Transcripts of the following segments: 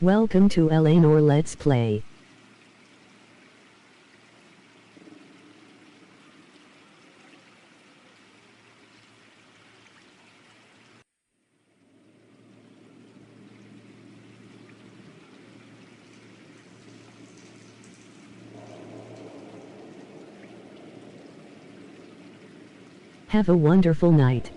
Welcome to Noire Let's Play. Have a wonderful night.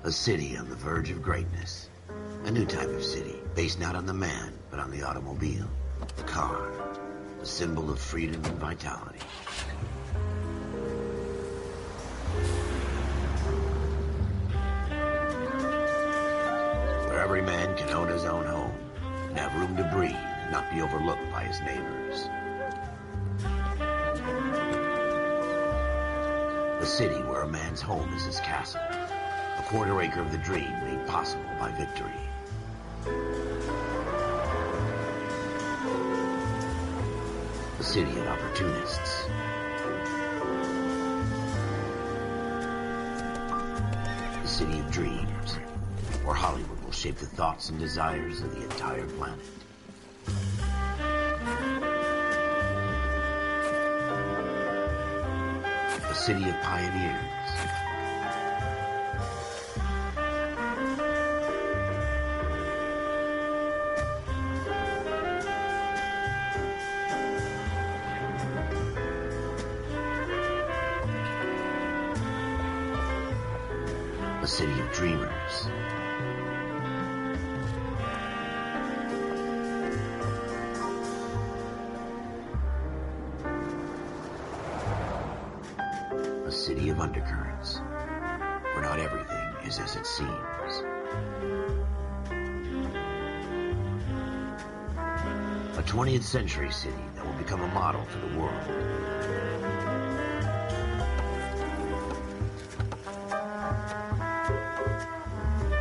A city on the verge of greatness. A new type of city, based not on the man, but on the automobile. The car. A symbol of freedom and vitality. Where every man can own his own home, and have room to breathe, and not be overlooked by his neighbors. A city where a man's home is his castle. A quarter acre of the dream made possible by victory. A city of opportunists. A city of dreams, where Hollywood will shape the thoughts and desires of the entire planet. A city of pioneers. A city of dreamers. A city of undercurrents, where not everything is as it seems. A 20th century city that will become a model for the world.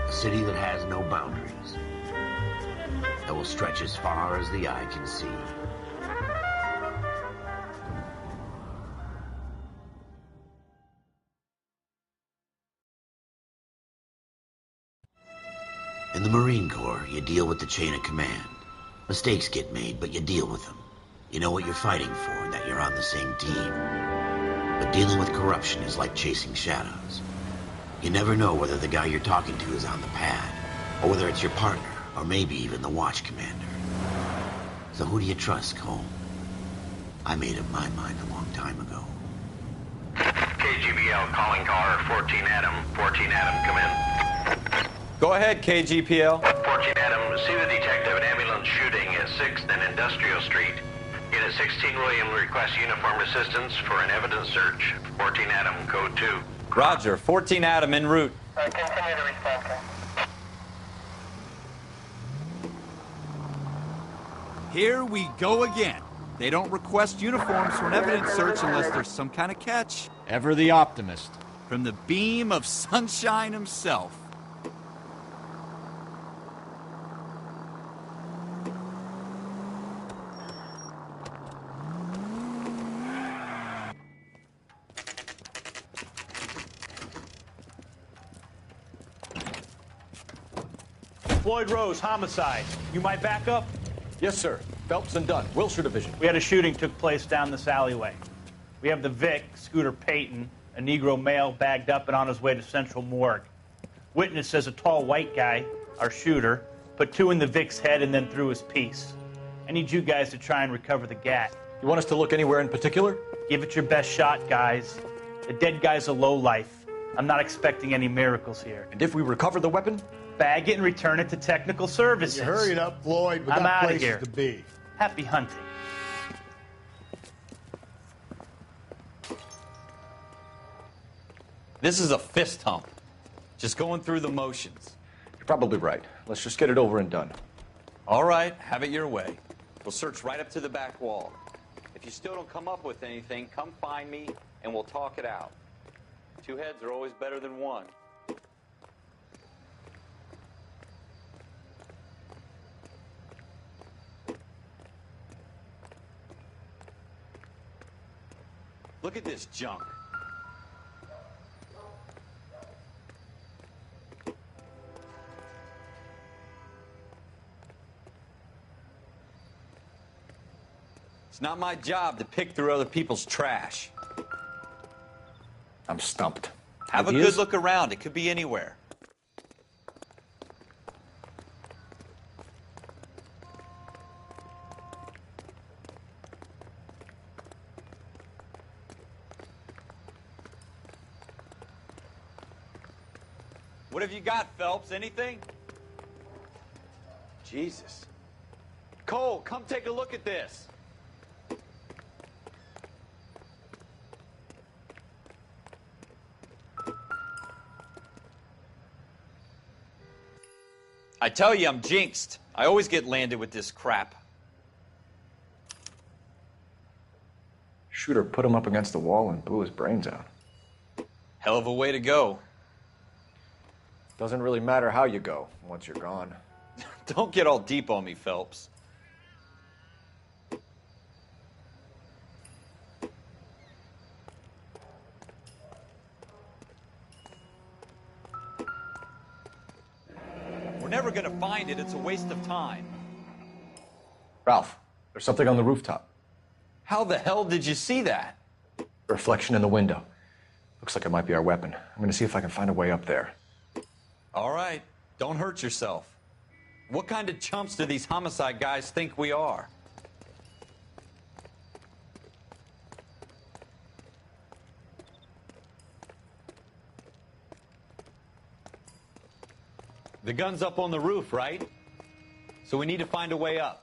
A city that has no boundaries, that will stretch as far as the eye can see. In the Marine Corps, you deal with the chain of command. Mistakes get made, but you deal with them. You know what you're fighting for, and that you're on the same team. But dealing with corruption is like chasing shadows. You never know whether the guy you're talking to is on the pad, or whether it's your partner, or maybe even the watch commander. So who do you trust, Cole? I made up my mind a long time ago. KGBL calling car 14 Adam. 14 Adam, come in. Go ahead, KGPL. 14 Adam, see the detective, an ambulance shooting at 6th and Industrial Street. Unit 16 William requests uniformed assistance for an evidence search. 14 Adam, code 2. Roger, 14 Adam en route. Continue to respond, sir. Here we go again. They don't request uniforms for an evidence search unless there's some kind of catch. Ever the optimist. From the beam of sunshine himself. Floyd Rose, homicide. You might back up? Yes, sir. Phelps and Dunn, Wilshire Division. We had a shooting took place down this alleyway. We have the Vic, Scooter Payton, a Negro male bagged up and on his way to Central Morgue. Witness says a tall white guy, our shooter, put 2 in the Vic's head and then threw his piece. I need you guys to try and recover the gat. You want us to look anywhere in particular? Give it your best shot, guys. The dead guy's a lowlife. I'm not expecting any miracles here. And if we recover the weapon? Bag it and return it to technical services. You hurried up, Floyd. We I'm got outta places here. to be. Happy hunting. This is a fist hump. Just going through the motions. You're probably right. Let's just get it over and done. All right, have it your way. We'll search right up to the back wall. If you still don't come up with anything, come find me and we'll talk it out. 2 heads are always better than 1. Look at this junk. It's not my job to pick through other people's trash. I'm stumped. Have a Ideas? good look around. It could be anywhere. What have you got, Phelps? Anything? Jesus. Cole, come take a look at this. I tell you, I'm jinxed. I always get landed with this crap. Shooter put him up against the wall and blew his brains out. Hell of a way to go. Doesn't really matter how you go once you're gone. Don't get all deep on me, Phelps. We're never gonna find it. It's a waste of time. Ralph, there's something on the rooftop. How the hell did you see that? A reflection in the window. Looks like it might be our weapon. I'm gonna see if I can find a way up there. All right. Don't hurt yourself. What kind of chumps do these homicide guys think we are? The gun's up on the roof, right? So we need to find a way up.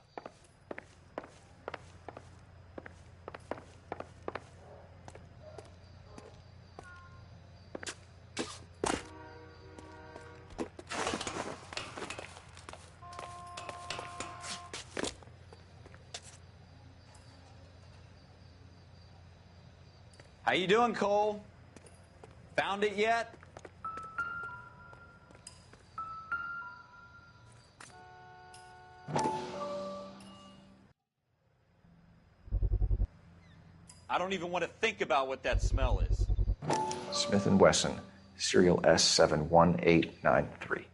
How you doing, Cole? Found it yet? I don't even want to think about what that smell is. Smith & Wesson, serial S71893.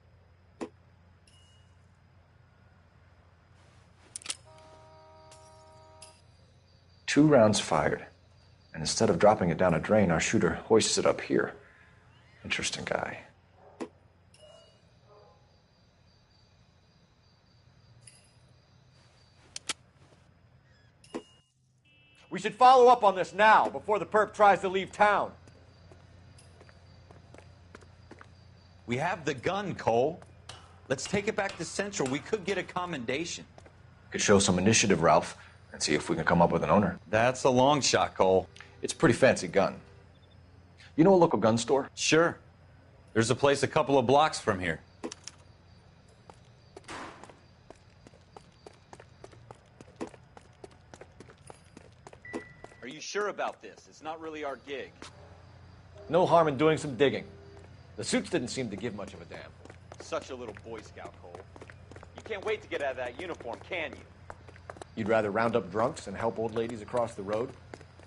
Two rounds fired. And instead of dropping it down a drain, our shooter hoists it up here. Interesting guy. We should follow up on this now, before the perp tries to leave town. We have the gun, Cole. Let's take it back to Central. We could get a commendation. Could show some initiative, Ralph, and see if we can come up with an owner. That's a long shot, Cole. It's a pretty fancy gun. You know a local gun store? Sure. There's a place a couple of blocks from here. Are you sure about this? It's not really our gig. No harm in doing some digging. The suits didn't seem to give much of a damn. Such a little Boy Scout, Cole. You can't wait to get out of that uniform, can you? You'd rather round up drunks and help old ladies across the road?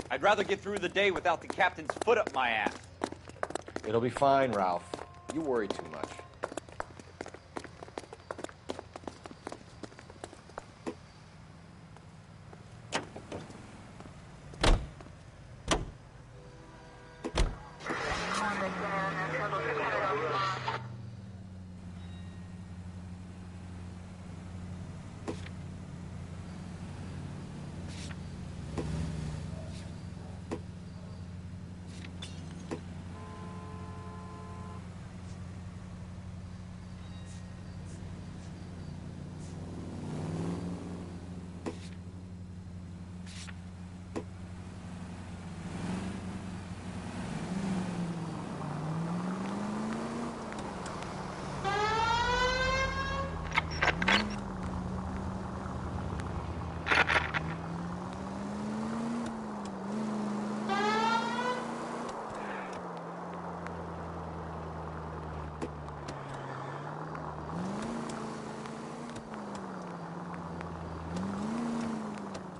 I'd rather get through the day without the captain's foot up my ass. It'll be fine, Ralph. You worry too much.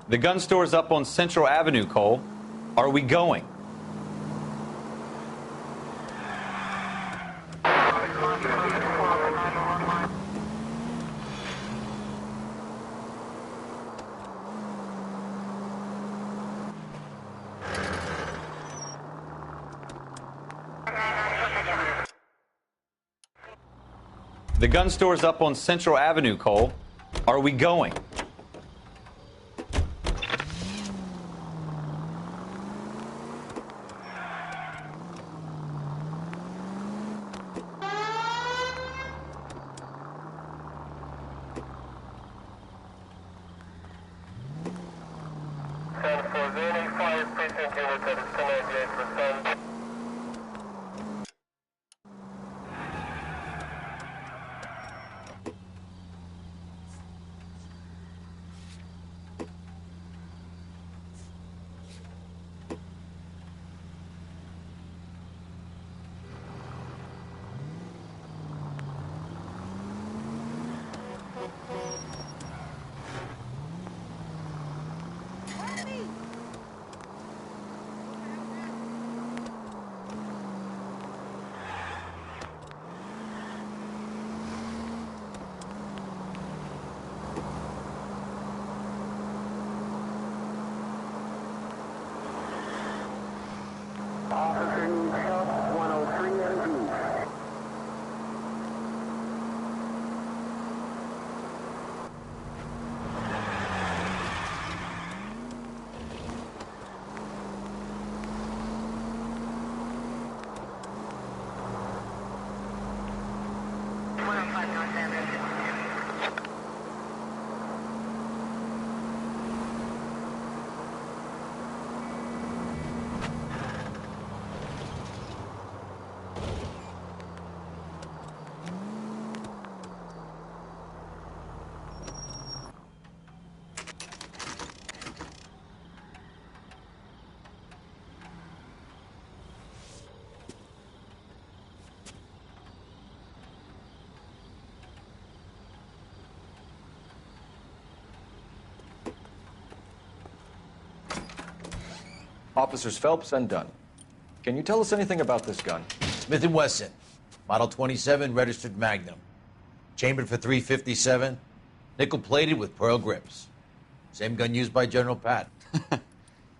The gun store's up on Central Avenue, Cole. Are we going? The gun store's up on Central Avenue, Cole. Are we going? Officer needs help, 103 MD. Officers Phelps and Dunn. Can you tell us anything about this gun? Smith & Wesson, Model 27, registered Magnum. Chambered for .357, nickel-plated with pearl grips. Same gun used by General Patton.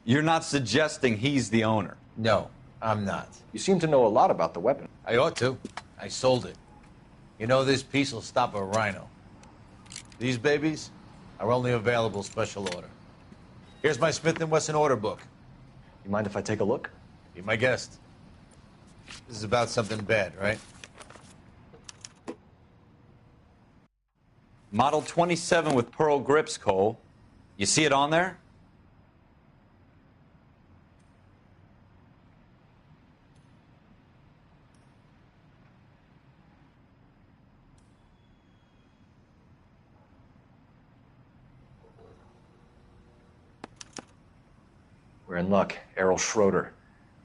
You're not suggesting he's the owner? No, I'm not. You seem to know a lot about the weapon. I ought to. I sold it. You know, this piece will stop a rhino. These babies are only available special order. Here's my Smith & Wesson order book. You mind if I take a look? Be my guest. This is about something bad, right? Model 27 with pearl grips, Cole. You see it on there? We're in luck. Errol Schroeder,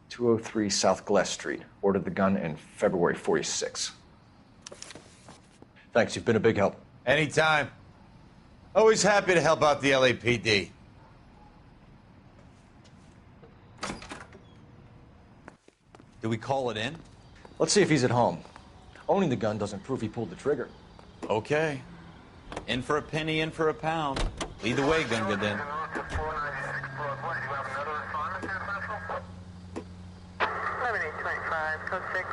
203 South Glass Street. Ordered the gun in February '46. Thanks, you've been a big help. Anytime. Always happy to help out the LAPD. Do we call it in? Let's see if he's at home. Owning the gun doesn't prove he pulled the trigger. Okay. In for a penny, in for a pound. Either way, Gunga then. 11:25, code 6.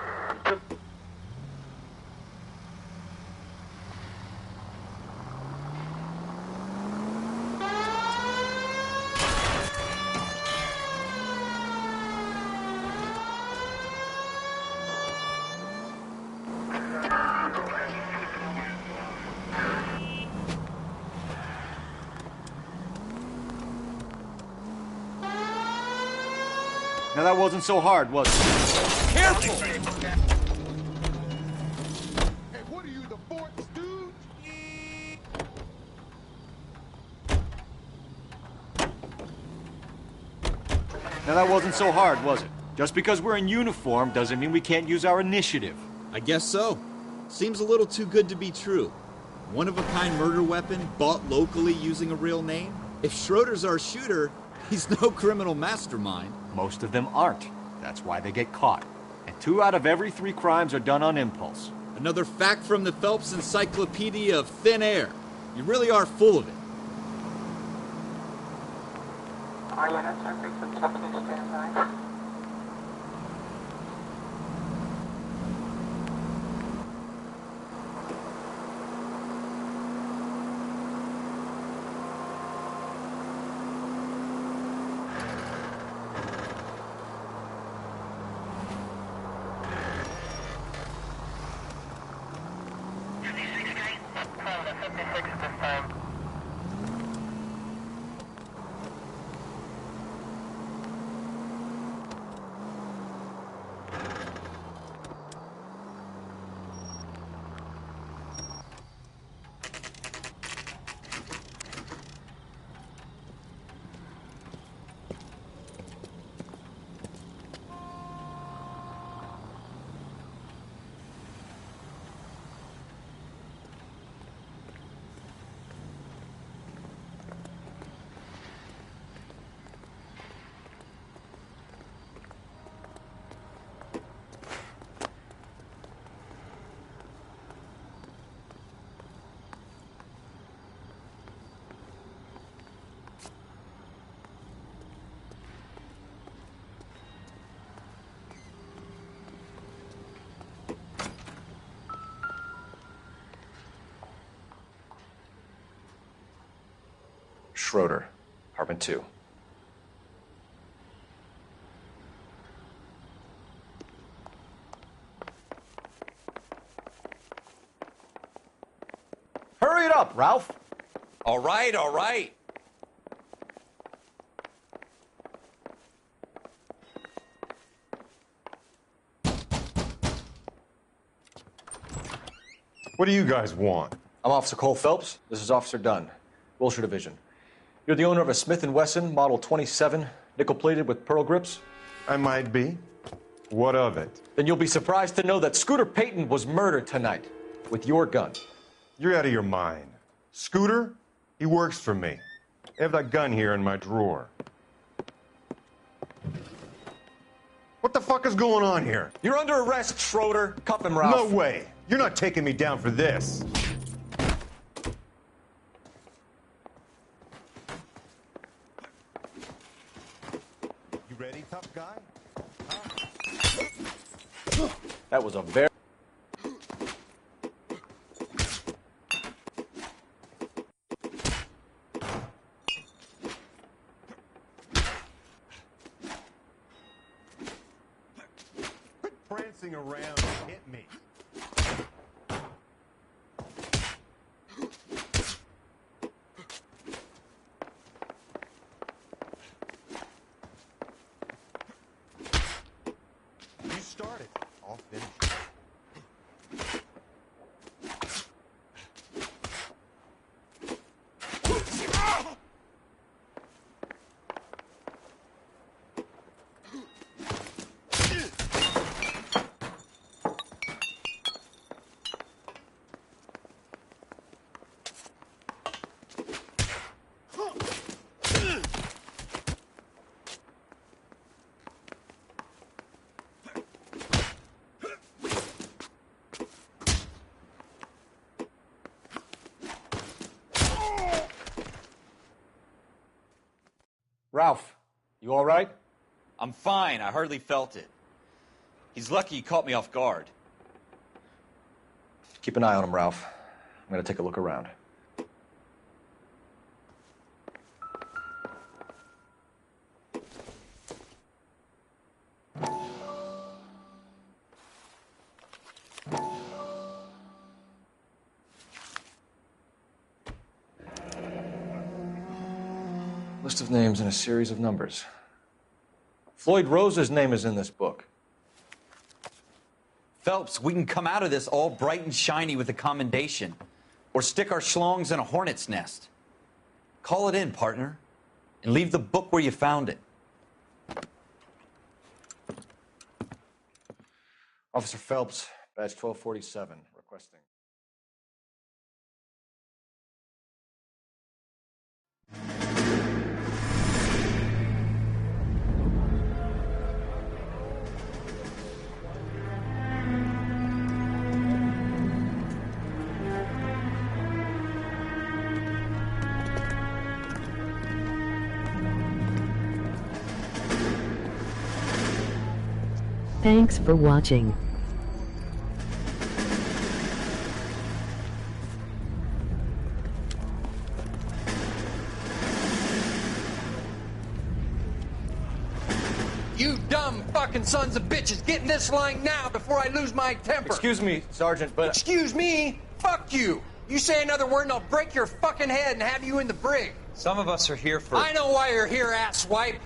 Now that wasn't so hard, was it? Careful! Hey, what are you, the fourth stooge? Now that wasn't so hard, was it? Just because we're in uniform doesn't mean we can't use our initiative. I guess so. Seems a little too good to be true. One-of-a-kind murder weapon bought locally using a real name? If Schroeder's our shooter, he's no criminal mastermind. Most of them aren't. That's why they get caught. And 2 out of every 3 crimes are done on impulse. Another fact from the Phelps Encyclopedia of Thin Air. You really are full of it. Are you not subject to company standby? Schroeder, apartment 2. Hurry it up, Ralph. All right, all right. What do you guys want? I'm Officer Cole Phelps. This is Officer Dunn, Wilshire Division. You're the owner of a Smith & Wesson Model 27, nickel-plated with pearl grips? I might be. What of it? Then you'll be surprised to know that Scooter Payton was murdered tonight with your gun. You're out of your mind. Scooter? He works for me. I have that gun here in my drawer. What the fuck is going on here? You're under arrest, Schroeder. Cuff him, Ralph. No way. You're not taking me down for this. You ready, tough guy? That was a very... Quit prancing around and hit me. You started. I'll finish. Ralph, you all right? I'm fine. I hardly felt it. He's lucky he caught me off guard. Keep an eye on him, Ralph. I'm going to take a look around. List of names and a series of numbers. Floyd Rose's name is in this book. Phelps, we can come out of this all bright and shiny with a commendation. Or stick our schlongs in a hornet's nest. Call it in, partner. And leave the book where you found it. Officer Phelps, badge 1247, requesting. Thanks for watching. You dumb fucking sons of bitches, get in this line now before I lose my temper. Excuse me, Sergeant, but... Excuse me? Fuck you. You say another word and I'll break your fucking head and have you in the brig. Some of us are here for... I know why you're here, asswipe.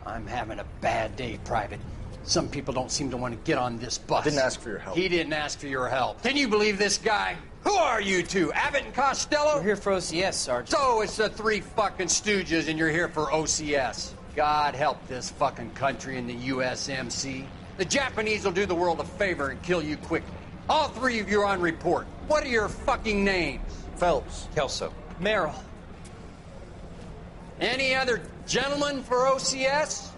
I'm having a bad day, Private. Some people don't seem to want to get on this bus. I didn't ask for your help. He didn't ask for your help. Can you believe this guy? Who are you two? Abbott and Costello? We're here for OCS, Sergeant. So it's the three fucking stooges and you're here for OCS. God help this fucking country and the USMC. The Japanese will do the world a favor and kill you quickly. All three of you are on report. What are your fucking names? Phelps. Kelso. Merrill. Any other gentlemen for OCS?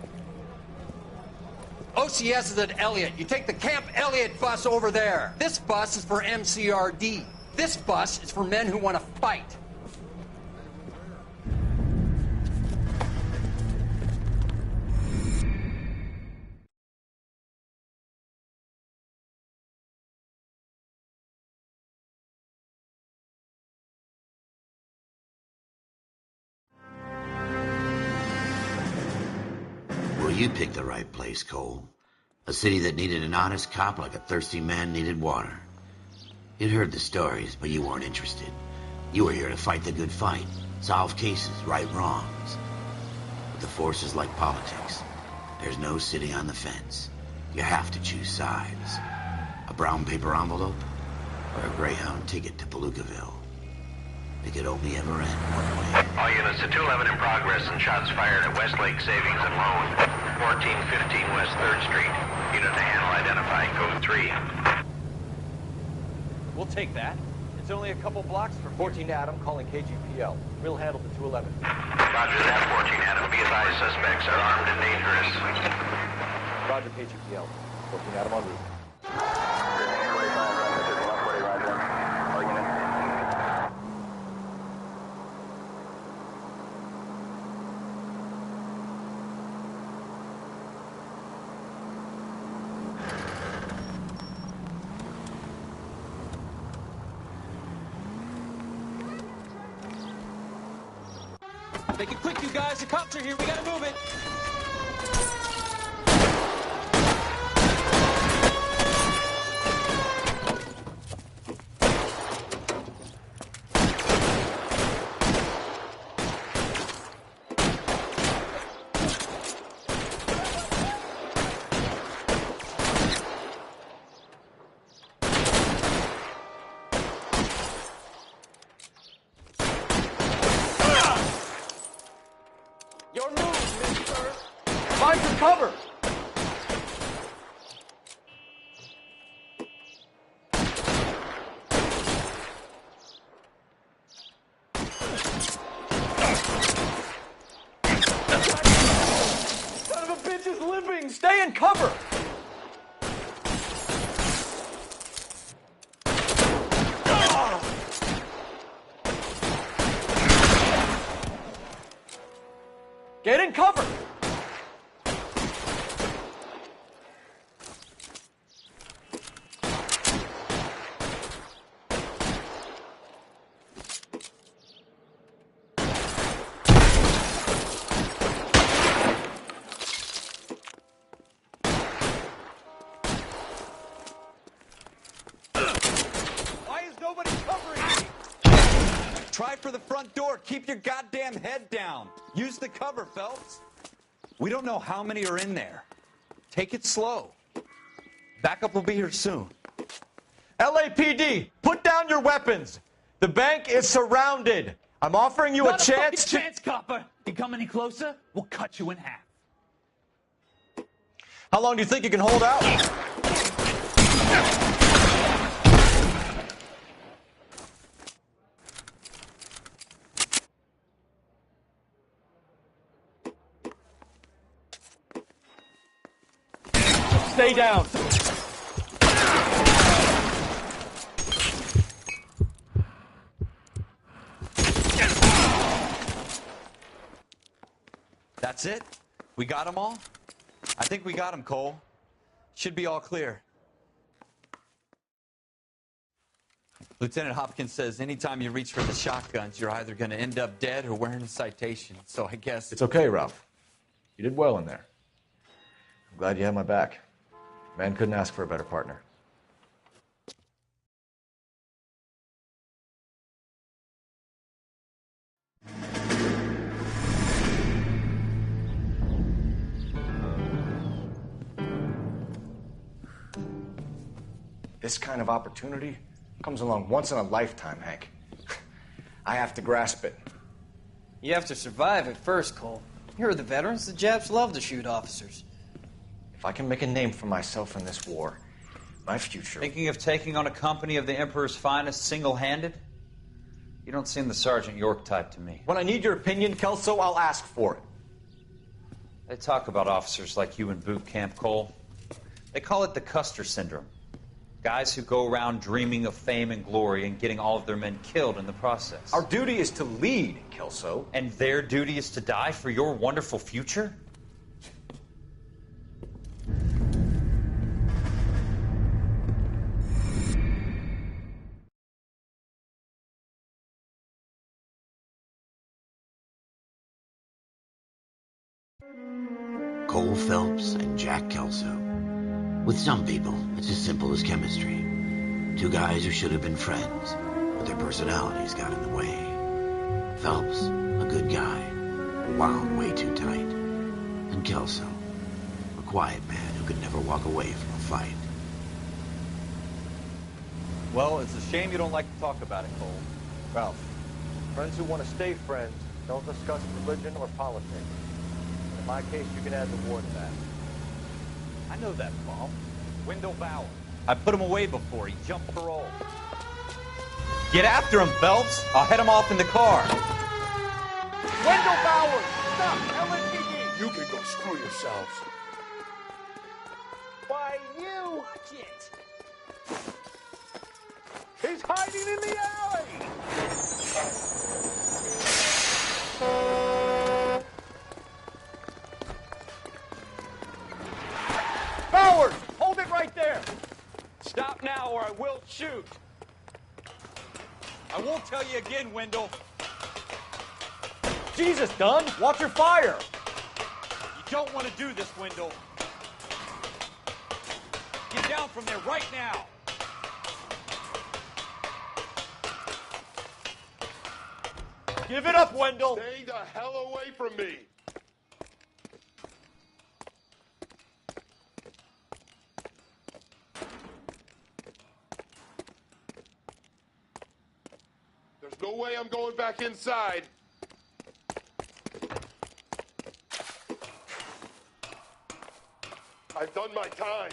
OCS is at Elliott. You take the Camp Elliott bus over there. This bus is for MCRD. This bus is for men who want to fight. You picked the right place, Cole. A city that needed an honest cop like a thirsty man needed water. You'd heard the stories, but you weren't interested. You were here to fight the good fight, solve cases, right wrongs. But the force is like politics. There's no sitting on the fence. You have to choose sides. A brown paper envelope or a Greyhound ticket to Palookaville. It could only ever end one way. All units to 211 in progress and shots fired at Westlake Savings and Loan, 1415 West 3rd Street. Unit to handle identify, code 3. We'll take that. It's only a couple blocks from 14 Adam calling KGPL. We'll handle the 211. Roger that, 14 Adam. Be advised, suspects are armed and dangerous. Roger, KGPL. 14 Adam en route. Make it quick, you guys. The cops are here. We gotta move it. Find your cover! Son of a bitch is limping! Stay in cover! Get in cover! Try for the front door. Keep your goddamn head down. Use the cover, Phelps. We don't know how many are in there. Take it slow. Backup will be here soon. LAPD, put down your weapons. The bank is surrounded. I'm offering you Not a chance to... chance, copper. You come any closer, we'll cut you in half. How long do you think you can hold out? Stay down. That's it? We got them all? I think we got them, Cole. Should be all clear. Lieutenant Hopkins says anytime you reach for the shotguns, you're either going to end up dead or wearing a citation. So I guess... It's okay, Ralph. You did well in there. I'm glad you had my back. Man couldn't ask for a better partner. This kind of opportunity comes along once in a lifetime, Hank. I have to grasp it. You have to survive it first, Cole. Here are the veterans. The Japs love to shoot officers. If I can make a name for myself in this war, my future... Thinking of taking on a company of the Emperor's finest single-handed? You don't seem the Sergeant York type to me. When I need your opinion, Kelso, I'll ask for it. They talk about officers like you in boot camp, Cole. They call it the Custer Syndrome. Guys who go around dreaming of fame and glory and getting all of their men killed in the process. Our duty is to lead, Kelso. And their duty is to die for your wonderful future? Cole Phelps and Jack Kelso. With some people, it's as simple as chemistry. Two guys who should have been friends, but their personalities got in the way. Phelps, a good guy, wound way too tight. And Kelso, a quiet man who could never walk away from a fight. Well, it's a shame you don't like to talk about it, Cole. Ralph, friends who want to stay friends don't discuss religion or politics. In my case, you can add the war to that. I know that, Paul. Wendell Bauer. I put him away before. He jumped parole. Get after him, Phelps. I'll head him off in the car. Wendell Bauer! Stop! LSPD! You can go screw yourselves. Why, you! Watch it! He's hiding in the alley! Bowers! Hold it right there! Stop now or I will shoot. I won't tell you again, Wendell. Jesus, Dunn! Watch your fire! You don't want to do this, Wendell. Get down from there right now. Give it up, Wendell! Stay the hell away from me! There's no way I'm going back inside. I've done my time.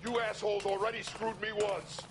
You assholes already screwed me once.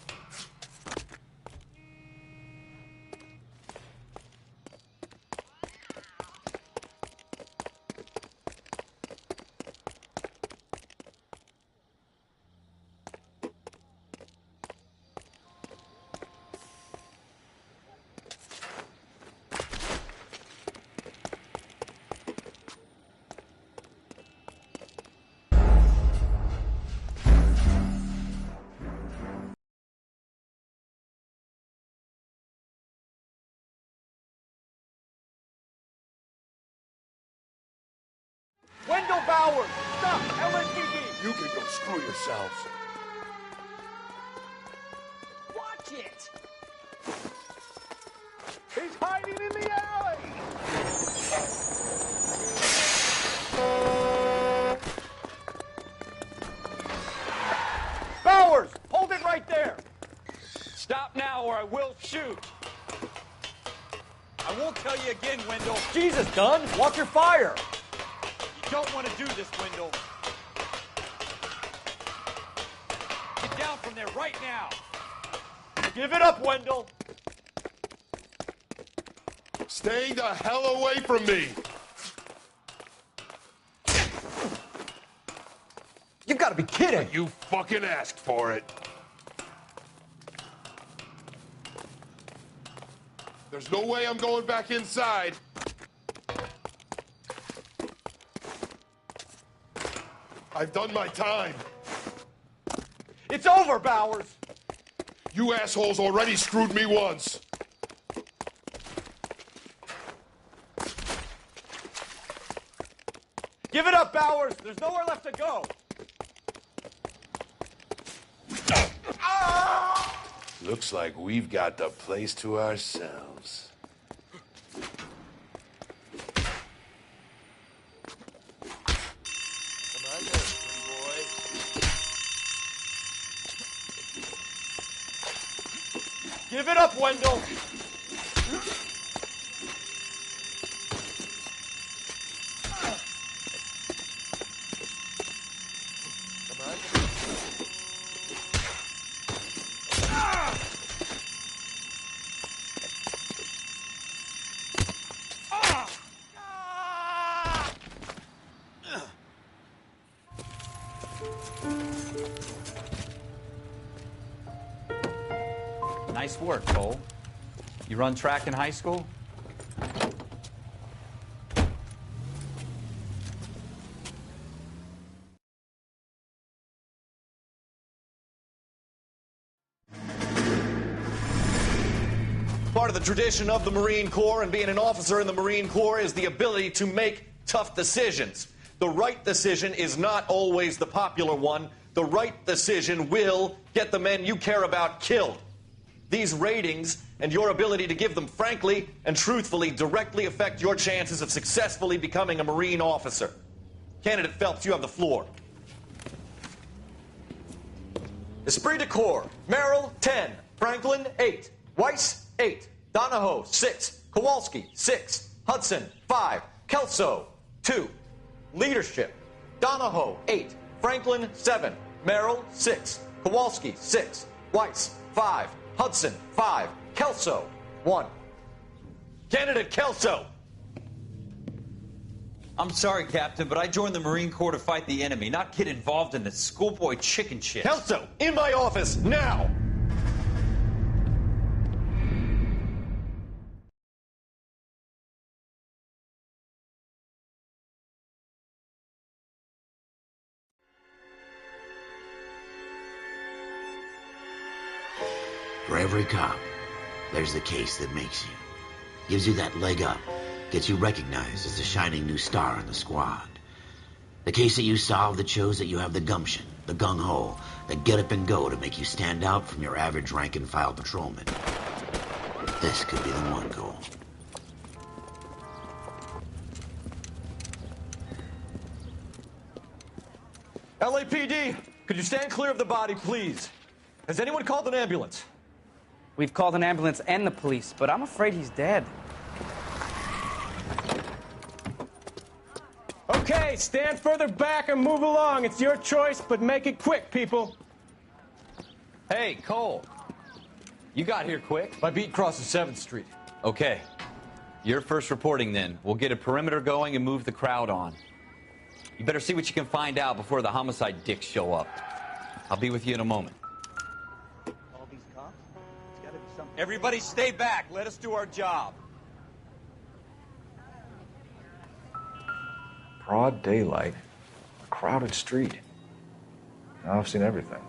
Wendell Bauer! Stop! LSPD! You can go screw yourselves. Watch it! He's hiding in the alley! Bowers! Hold it right there! Stop now or I will shoot. I won't tell you again, Wendell. Jesus, Dunn! Watch your fire! You don't want to do this, Wendell. Get down from there right now. Give it up, Wendell! Stay the hell away from me! You gotta be kidding! You fucking asked for it. There's no way I'm going back inside. I've done my time. It's over, Bowers! You assholes already screwed me once. Give it up, Bowers! There's nowhere left to go! Looks like we've got the place to ourselves. Give it up, Wendell! Nice work, Cole. You run track in high school? Part of the tradition of the Marine Corps and being an officer in the Marine Corps is the ability to make tough decisions. The right decision is not always the popular one. The right decision will get the men you care about killed. These ratings and your ability to give them frankly and truthfully directly affect your chances of successfully becoming a Marine officer. Candidate Phelps, you have the floor. Esprit de Corps, Merrill, 10. Franklin, 8. Weiss, 8. Donahoe, 6. Kowalski, 6. Hudson, 5. Kelso, 2. Leadership, Donahoe, 8. Franklin, 7. Merrill, 6. Kowalski, 6. Weiss, 5. Hudson, 5. Kelso, 1. Candidate Kelso. I'm sorry, Captain, but I joined the Marine Corps to fight the enemy, not get involved in this schoolboy chicken shit. Kelso, in my office, now! For every cop, there's the case that makes you. Gives you that leg up. Gets you recognized as the shining new star in the squad. The case that you solve that shows that you have the gumption, the gung-ho, the get up and go to make you stand out from your average rank-and-file patrolman. This could be the one, Cole. LAPD, could you stand clear of the body, please? Has anyone called an ambulance? We've called an ambulance and the police, but I'm afraid he's dead. Okay, stand further back and move along. It's your choice, but make it quick, people. Hey, Cole. You got here quick. My beat crosses 7th Street. Okay. You're first reporting then. We'll get a perimeter going and move the crowd on. You better see what you can find out before the homicide dicks show up. I'll be with you in a moment. All these cops? It's gotta be something. Everybody stay back. Let us do our job. Broad daylight, a crowded street. Now I've seen everything.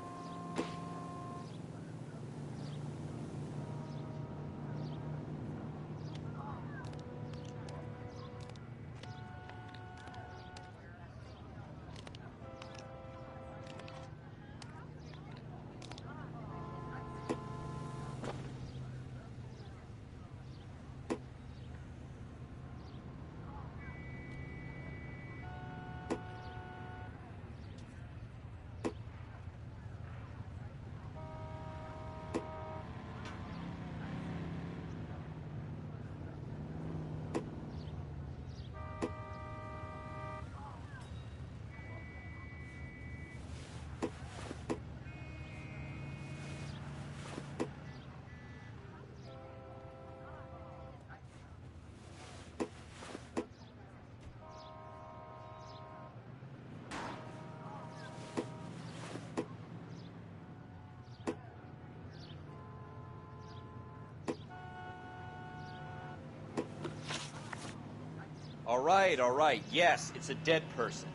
All right. Yes, it's a dead person.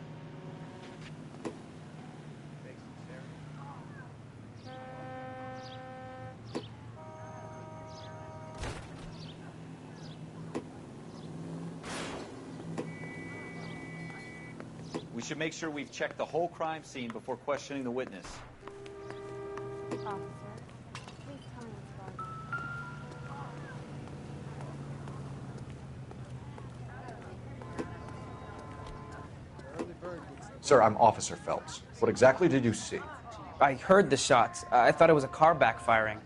We should make sure we've checked the whole crime scene before questioning the witness. Officer, please tell me what's going on. Sir, I'm Officer Phelps. What exactly did you see? I heard the shots. I thought it was a car backfiring.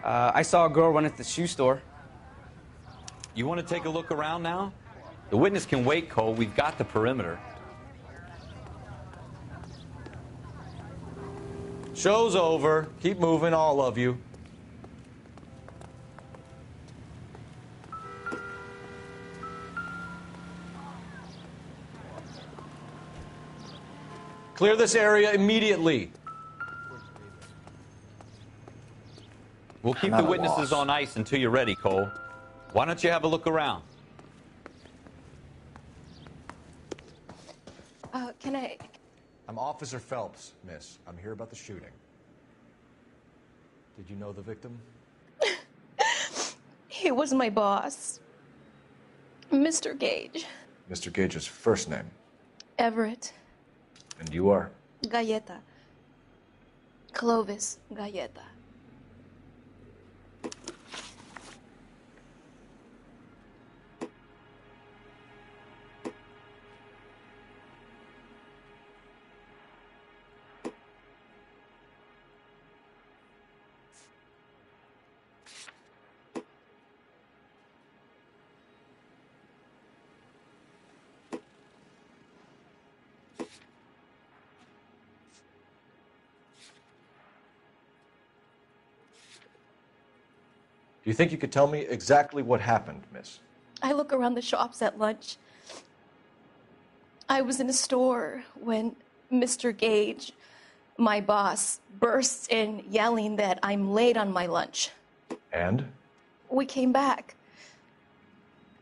I saw a girl run into the shoe store. You want to take a look around now? The witness can wait, Cole. We've got the perimeter. Show's over. Keep moving, all of you. Clear this area immediately. We'll keep the witnesses on ice until you're ready, Cole. Why don't you have a look around? Can I... I'm Officer Phelps, miss. I'm here about the shooting. Did you know the victim? He was my boss. Mr. Gage. Mr. Gage's first name. Everett. And you are? Galleta. Clovis Galleta. Do you think you could tell me exactly what happened, miss? I look around the shops at lunch. I was in a store when Mr. Gage, my boss, bursts in yelling that I'm late on my lunch. And? We came back.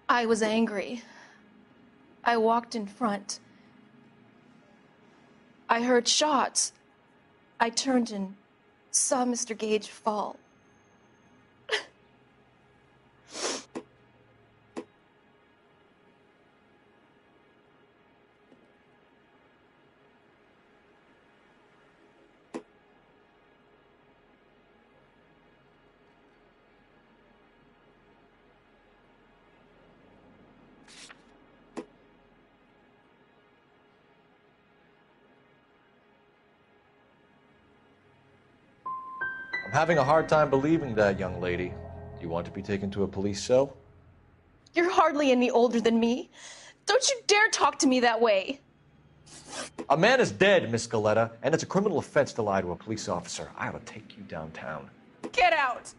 I was angry. I walked in front. I heard shots. I turned and saw Mr. Gage fall. I'm having a hard time believing that, young lady. Do you want to be taken to a police cell? You're hardly any older than me. Don't you dare talk to me that way. A man is dead, Miss Galleta, and it's a criminal offense to lie to a police officer. I ought to take you downtown. Get out.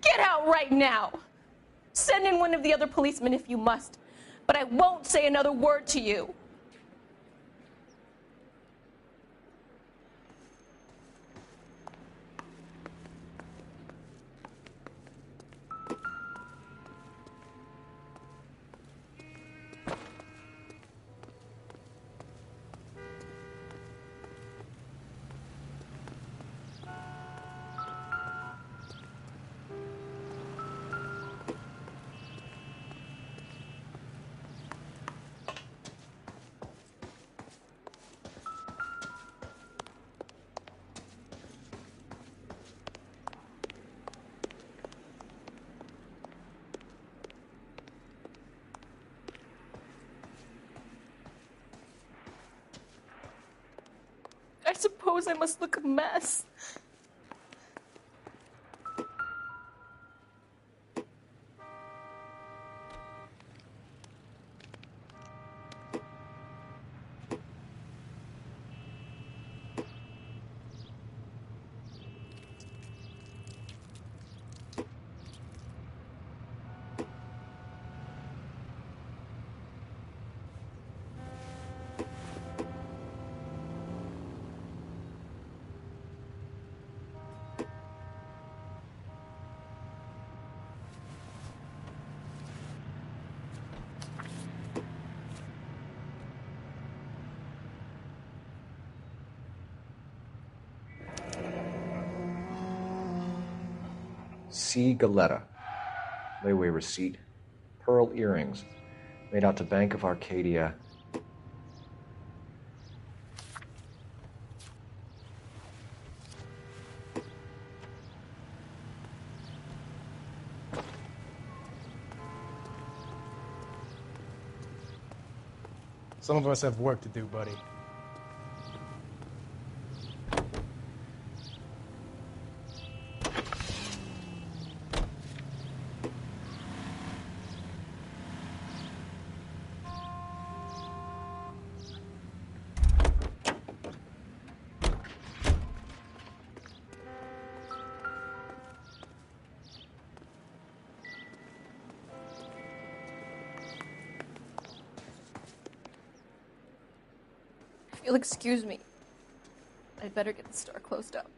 Get out right now. Send in one of the other policemen if you must, but I won't say another word to you. I suppose I must look a mess. C. Galleta. Layaway receipt. Pearl earrings. Made out to Bank of Arcadia. Some of us have work to do, buddy. If you'll excuse me, I'd better get the store closed up.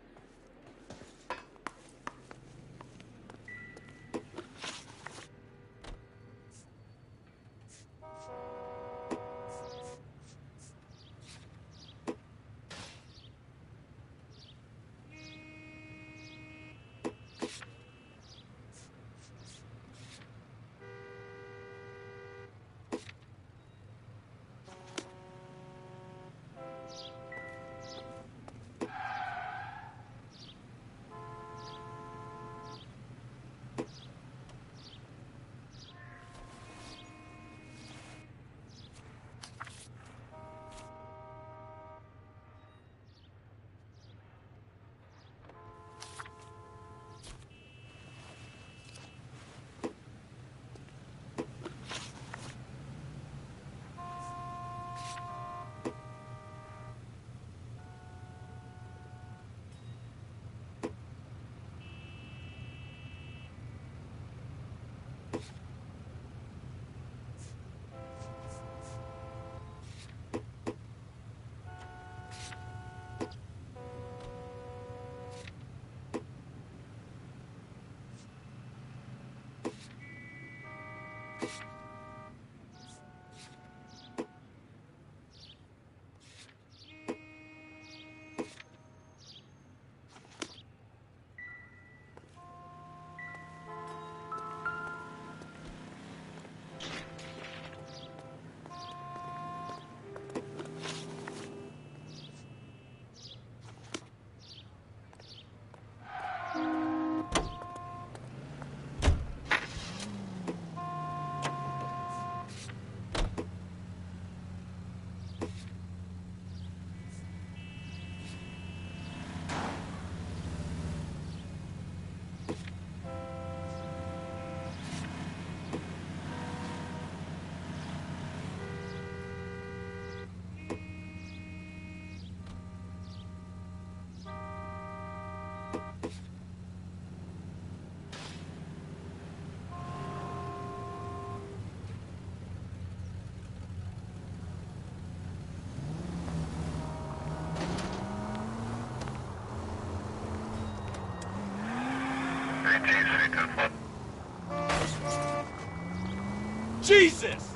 Jesus!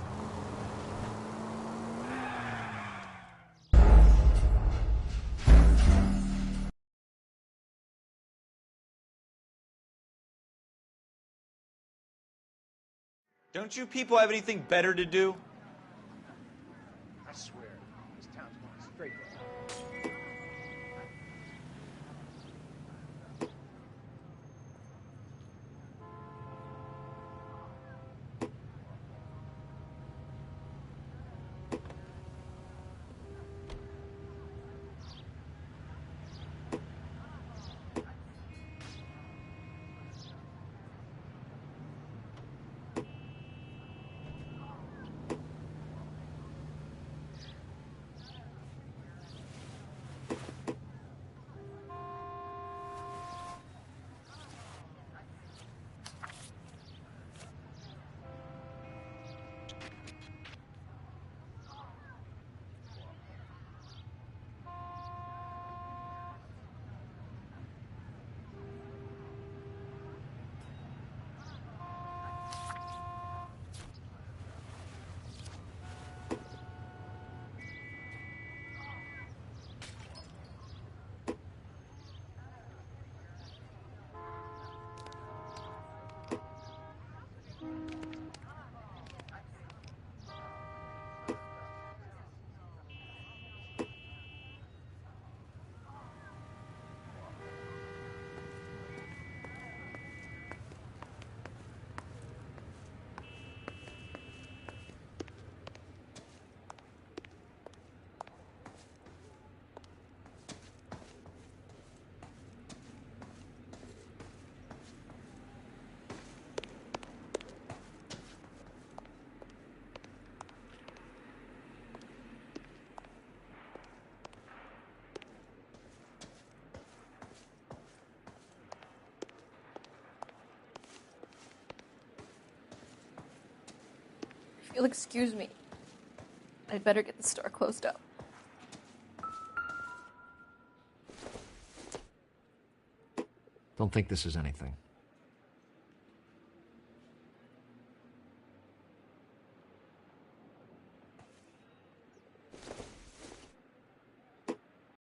Don't you people have anything better to do? I swear, this town's going straight to hell. If you'll excuse me, I'd better get the store closed up. Don't think this is anything.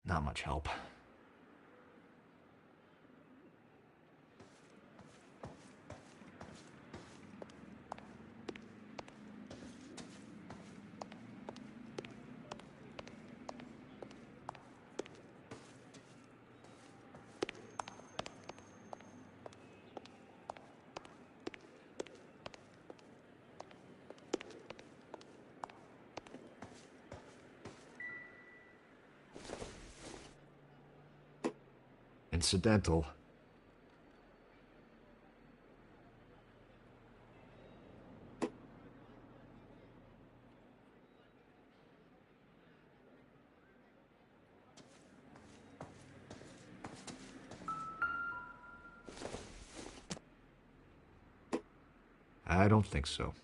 Not much help. Incidental. I don't think so.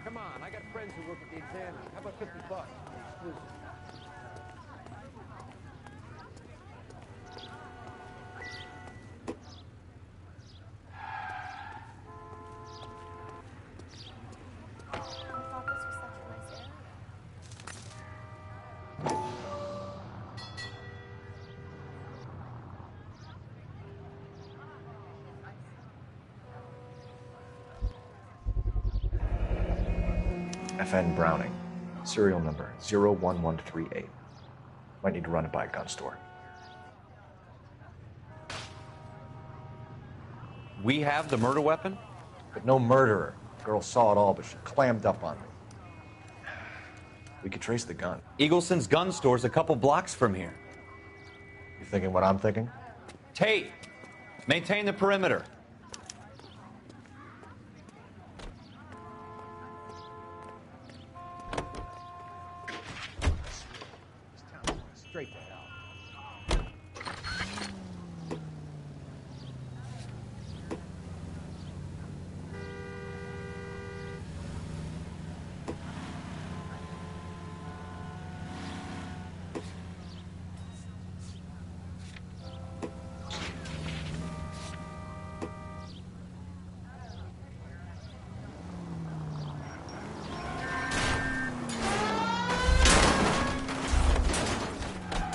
Come on, I got friends who work at the Examiner. How about $50? Exclusive. FN Browning, serial number 01138. Might need to run it by a gun store. We have the murder weapon? But no murderer. The girl saw it all, but she clammed up on me. We could trace the gun. Eagleson's gun store's a couple blocks from here. You thinking what I'm thinking? Tate, maintain the perimeter. Straight to hell.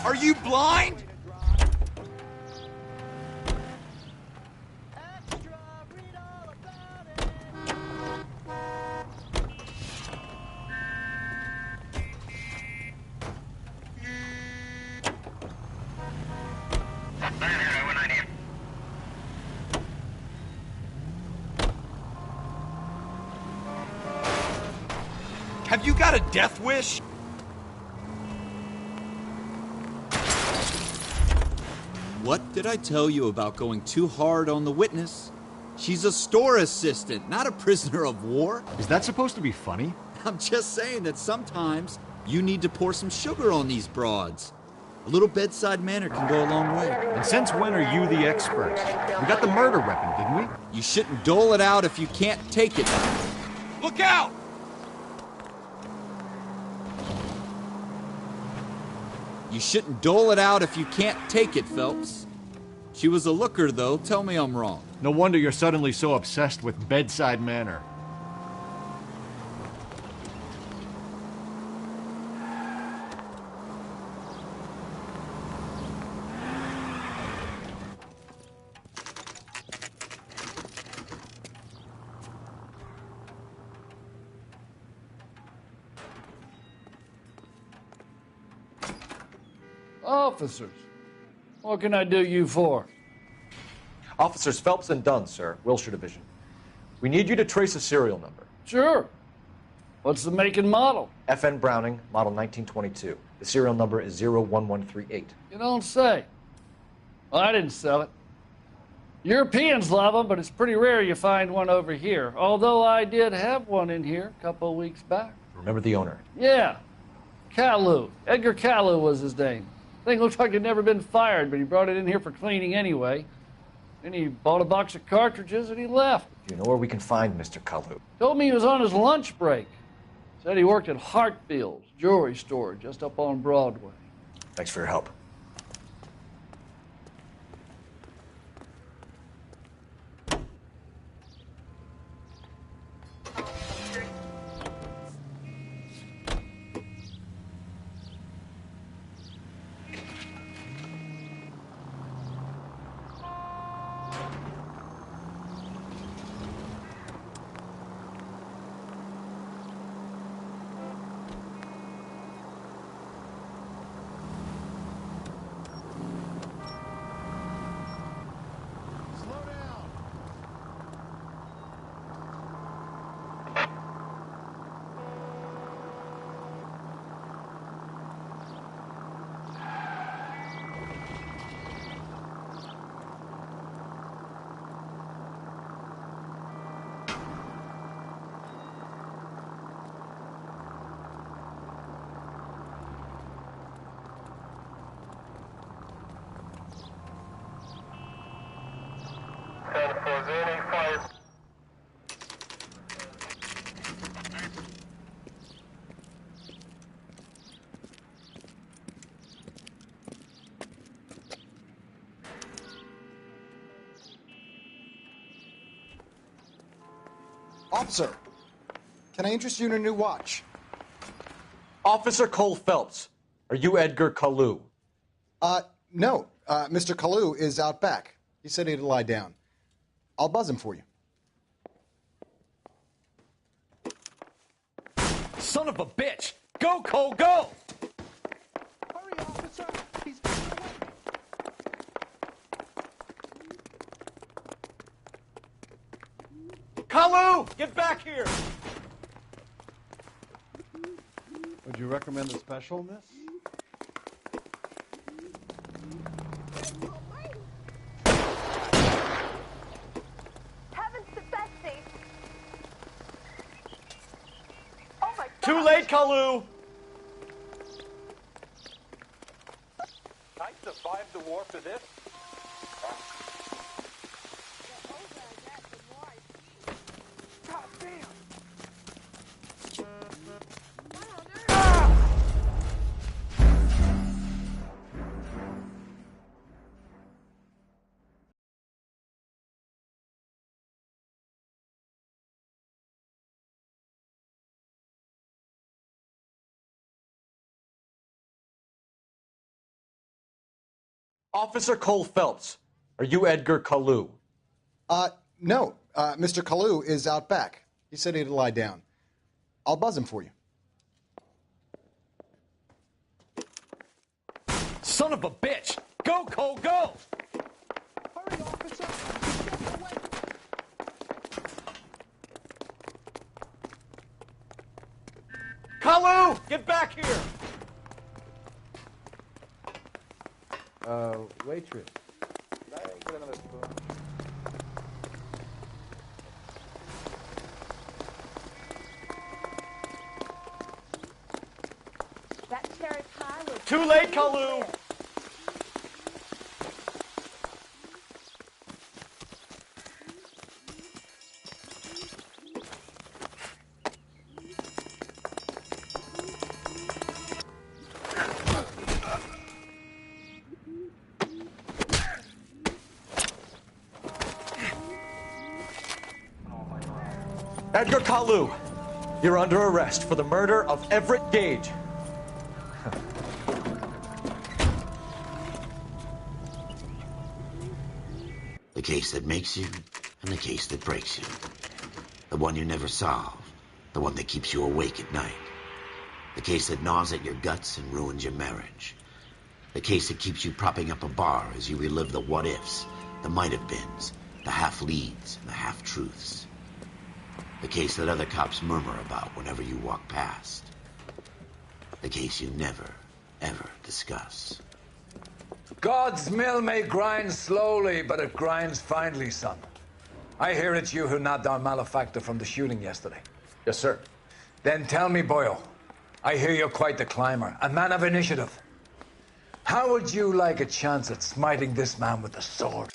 Are you blind? Have you got a death wish? What did I tell you about going too hard on the witness? She's a store assistant, not a prisoner of war. Is that supposed to be funny? I'm just saying that sometimes you need to pour some sugar on these broads. A little bedside manner can go a long way. And since when are you the expert? We got the murder weapon, didn't we? You shouldn't dole it out if you can't take it. Look out! You shouldn't dole it out if you can't take it, Phelps. She was a looker, though. Tell me I'm wrong. No wonder you're suddenly so obsessed with bedside manner. Officers, what can I do you for? Officers Phelps and Dunn, sir, Wilshire Division. We need you to trace a serial number. Sure. What's the make and model? FN Browning, model 1922. The serial number is 01138. You don't say. Well, I didn't sell it. Europeans love them, but it's pretty rare you find one over here. Although I did have one in here a couple of weeks back. Remember the owner? Yeah. Caillou. Edgar Caillou was his name. Thing looked like he'd never been fired, but he brought it in here for cleaning anyway. Then he bought a box of cartridges and he left. Do you know where we can find Mr. Caillou? Told me he was on his lunch break. Said he worked at Hartfield's jewelry store just up on Broadway. Thanks for your help. Officer, can I interest you in a new watch? Officer Cole Phelps, are you Edgar Caillou? No. Mr. Caillou is out back. He said he'd lie down. I'll buzz him for you. Son of a bitch! Go, Cole, go! Hurry, officer! He's Kalu, get back here! Would you recommend a special, miss? Heavens to Betsy! Oh my God! Too late, Kalu! I survived the war for this? God damn! Officer Cole Phelps, are you Edgar Kalu? No. Mr. Kalu is out back. He said he'd lie down. I'll buzz him for you. Son of a bitch! Go, Cole, go! Hurry, officer! Kalu, get back here! Waitress. Get another spoon. That cherry pie was Too late, Kalu! Edgar Kalu, you're under arrest for the murder of Everett Gage. The case that makes you and the case that breaks you. The one you never solve. The one that keeps you awake at night. The case that gnaws at your guts and ruins your marriage. The case that keeps you propping up a bar as you relive the what-ifs, the might-have-beens, the half-leads, and the half-truths. The case that other cops murmur about whenever you walk past. The case you never, ever discuss. God's mill may grind slowly, but it grinds finely, son. I hear it's you who nabbed our malefactor from the shooting yesterday. Yes, sir. Then tell me, boyo, I hear you're quite the climber, a man of initiative. How would you like a chance at smiting this man with the sword?